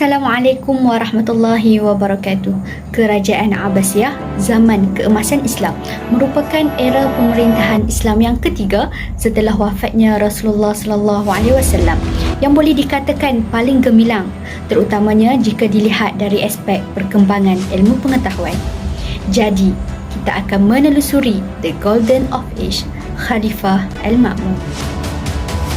Assalamualaikum warahmatullahi wabarakatuh. Kerajaan Abbasiyah zaman keemasan Islam merupakan era pemerintahan Islam yang ketiga setelah wafatnya Rasulullah sallallahu alaihi wasallam yang boleh dikatakan paling gemilang, terutamanya jika dilihat dari aspek perkembangan ilmu pengetahuan. Jadi, kita akan menelusuri The Golden of Age Khalifah Al-Ma'mun.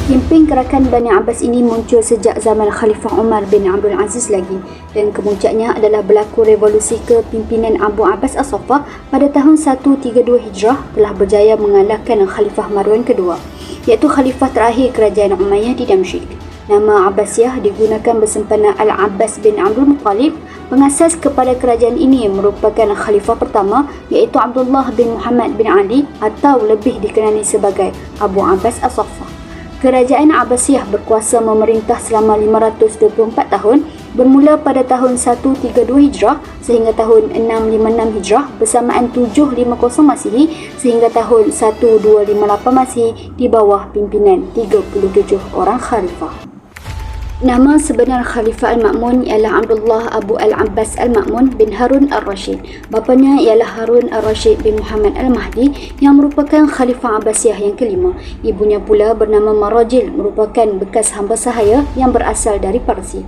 Kempen gerakan Bani Abbas ini muncul sejak zaman Khalifah Umar bin Abdul Aziz lagi, dan kemuncaknya adalah berlaku revolusi kepimpinan Abu Abbas As-Saffah pada tahun 132 Hijrah telah berjaya mengalahkan Khalifah Marwan kedua, iaitu Khalifah terakhir kerajaan Umayyah di Damsyik. Nama Abbasiyah digunakan bersempena Al-Abbas bin Abdul Muttalib, pengasas kepada kerajaan ini merupakan Khalifah pertama, iaitu Abdullah bin Muhammad bin Ali atau lebih dikenali sebagai Abu Abbas As-Saffah. Kerajaan Abbasiyah berkuasa memerintah selama 524 tahun bermula pada tahun 132 Hijrah sehingga tahun 656 Hijrah bersamaan 750 Masihi sehingga tahun 1258 Masihi di bawah pimpinan 37 orang khalifah. Nama sebenar Khalifah Al-Ma'mun ialah Abdullah Abu Al-Abbas Al-Ma'mun bin Harun Al-Rashid. Bapanya ialah Harun Al-Rashid bin Muhammad Al-Mahdi yang merupakan Khalifah Abbasiyah yang kelima. Ibunya pula bernama Marajil, merupakan bekas hamba sahaya yang berasal dari Parsi.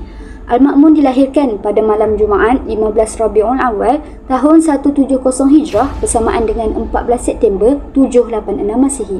Al-Ma'mun dilahirkan pada malam Jumaat 15 Rabiul Awal tahun 170 Hijrah bersamaan dengan 14 September 786 Masihi.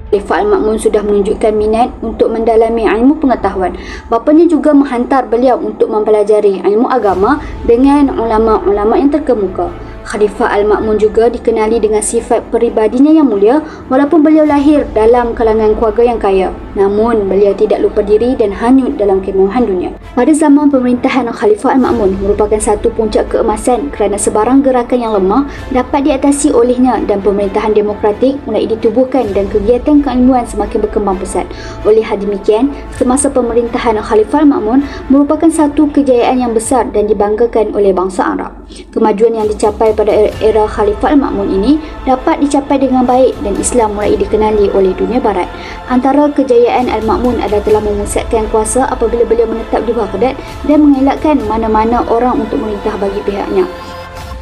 Khalifah Al-Ma'mun sudah menunjukkan minat untuk mendalami ilmu pengetahuan. Bapanya juga menghantar beliau untuk mempelajari ilmu agama dengan ulama-ulama yang terkemuka. Khalifah Al-Ma'mun juga dikenali dengan sifat peribadinya yang mulia walaupun beliau lahir dalam kalangan keluarga yang kaya. Namun, beliau tidak lupa diri dan hanyut dalam kemewahan dunia. Pada zaman pemerintahan Khalifah Al-Ma'mun merupakan satu puncak keemasan kerana sebarang gerakan yang lemah dapat diatasi olehnya dan pemerintahan demokratik mulai ditubuhkan dan kegiatan keilmuan semakin berkembang pesat. Oleh hal demikian, semasa pemerintahan Khalifah Al-Ma'mun merupakan satu kejayaan yang besar dan dibanggakan oleh bangsa Arab. Kemajuan yang dicapai pada era Khalifah Al-Ma'mun ini dapat dicapai dengan baik dan Islam mulai dikenali oleh dunia barat. Antara kejayaan Al-Ma'mun adalah telah memusatkan kuasa apabila beliau menetap di Baghdad dan mengelakkan mana-mana orang untuk merintah bagi pihaknya.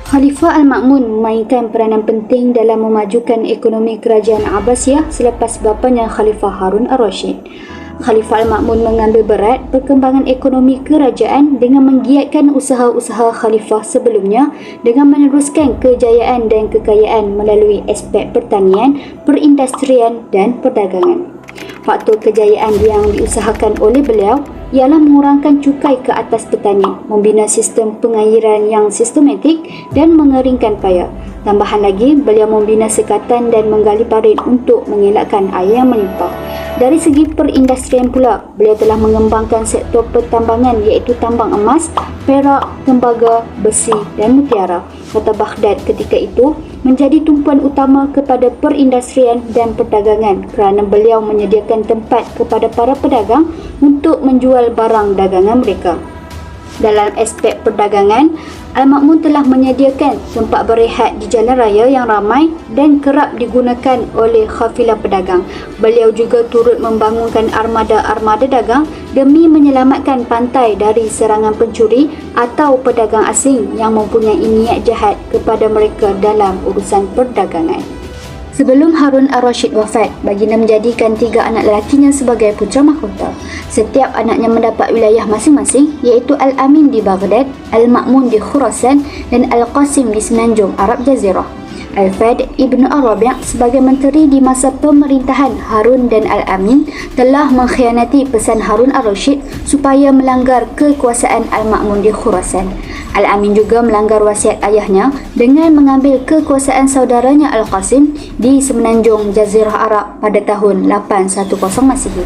Khalifah Al-Ma'mun memainkan peranan penting dalam memajukan ekonomi kerajaan Abbasiyah selepas bapanya Khalifah Harun Ar-Rashid. Khalifah Al-Ma'mun mengambil berat perkembangan ekonomi kerajaan dengan menggiatkan usaha-usaha khalifah sebelumnya dengan meneruskan kejayaan dan kekayaan melalui aspek pertanian, perindustrian dan perdagangan. Faktor kejayaan yang diusahakan oleh beliau ialah mengurangkan cukai ke atas petani, membina sistem pengairan yang sistematik dan mengeringkan paya. Tambahan lagi, beliau membina sekatan dan menggali parit untuk mengelakkan air yang melimpah. Dari segi perindustrian pula, beliau telah mengembangkan sektor pertambangan iaitu tambang emas, perak, tembaga, besi dan mutiara. Kota Baghdad ketika itu menjadi tumpuan utama kepada perindustrian dan perdagangan kerana beliau menyediakan tempat kepada para pedagang untuk menjual barang dagangan mereka. Dalam aspek perdagangan, Al-Ma'mun telah menyediakan tempat berehat di jalan raya yang ramai dan kerap digunakan oleh kafilah pedagang. Beliau juga turut membangunkan armada-armada dagang demi menyelamatkan pantai dari serangan pencuri atau pedagang asing yang mempunyai niat jahat kepada mereka dalam urusan perdagangan. Sebelum Harun Ar-Rashid wafat, baginda menjadikan 3 anak lelakinya sebagai putera mahkota. Setiap anaknya mendapat wilayah masing-masing iaitu Al-Amin di Baghdad, Al-Ma'mun di Khurasan dan Al-Qasim di Semenanjung Arab Jazirah. Al-Fadl Ibn Ar-Rabi' sebagai menteri di masa pemerintahan Harun dan Al-Amin telah mengkhianati pesan Harun Ar-Rashid supaya melanggar kekuasaan Al-Ma'mun di Khurasan. Al-Amin juga melanggar wasiat ayahnya dengan mengambil kekuasaan saudaranya Al-Qasim di Semenanjung Jazirah Arab pada tahun 810 Masihi.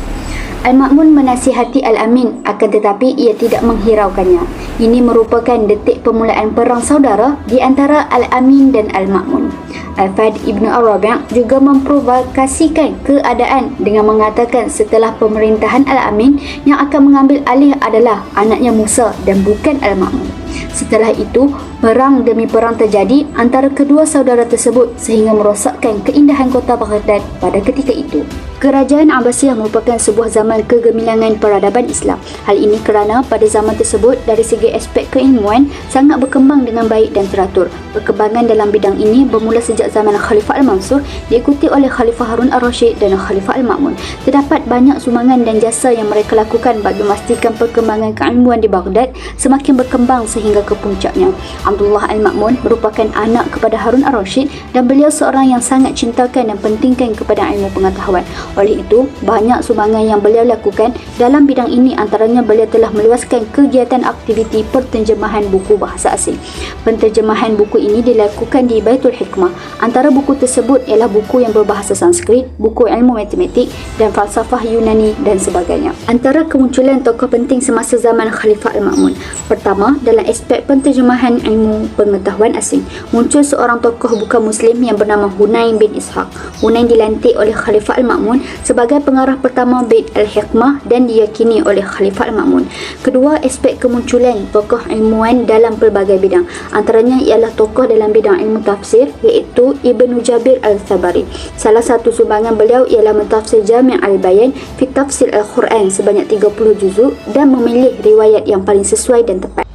Al-Ma'mun menasihati Al-Amin akan tetapi ia tidak menghiraukannya. Ini merupakan detik permulaan perang saudara di antara Al-Amin dan Al-Ma'mun. Al-Fadl Ibn Ar-Rabi' juga memprovokasikan keadaan dengan mengatakan setelah pemerintahan Al-Amin yang akan mengambil alih adalah anaknya Musa dan bukan Al-Ma'mun. Setelah itu, perang demi perang terjadi antara kedua saudara tersebut sehingga merosakkan keindahan kota Baghdad pada ketika itu. Kerajaan Abbasiyah merupakan sebuah zaman kegemilangan peradaban Islam. Hal ini kerana pada zaman tersebut dari segi aspek keilmuan sangat berkembang dengan baik dan teratur. Perkembangan dalam bidang ini bermula sejak zaman Khalifah Al-Mansur diikuti oleh Khalifah Harun Ar-Rasyid dan Khalifah Al-Ma'mun. Terdapat banyak sumbangan dan jasa yang mereka lakukan bagi memastikan perkembangan keilmuan di Baghdad semakin berkembang sehingga ke puncaknya. Abdullah Al-Ma'mun merupakan anak kepada Harun Ar-Rasyid dan beliau seorang yang sangat cintakan dan pentingkan kepada ilmu pengetahuan. Oleh itu, banyak sumbangan yang beliau lakukan dalam bidang ini, antaranya beliau telah meluaskan kegiatan aktiviti penterjemahan buku bahasa asing. Penterjemahan buku ini dilakukan di Baitul Hikmah. Antara buku tersebut ialah buku yang berbahasa Sanskrit, buku ilmu matematik dan falsafah Yunani dan sebagainya. Antara kemunculan tokoh penting semasa zaman Khalifah Al-Ma'mun. Pertama, dalam aspek penterjemahan ilmu pengetahuan asing, muncul seorang tokoh bukan Muslim yang bernama Hunain bin Ishaq. Hunain dilantik oleh Khalifah Al-Ma'mun sebagai pengarah pertama Bait Al-Hikmah dan diyakini oleh Khalifah Al-Ma'mun. Kedua, aspek kemunculan tokoh ilmuwan dalam pelbagai bidang. Antaranya ialah tokoh dalam bidang ilmu tafsir iaitu Ibnu Jabir Al-Thabari. Salah satu sumbangan beliau ialah mentafsir Jami' Al-Bayan fi Tafsir Al-Quran sebanyak 30 juzuk dan memilih riwayat yang paling sesuai dan tepat.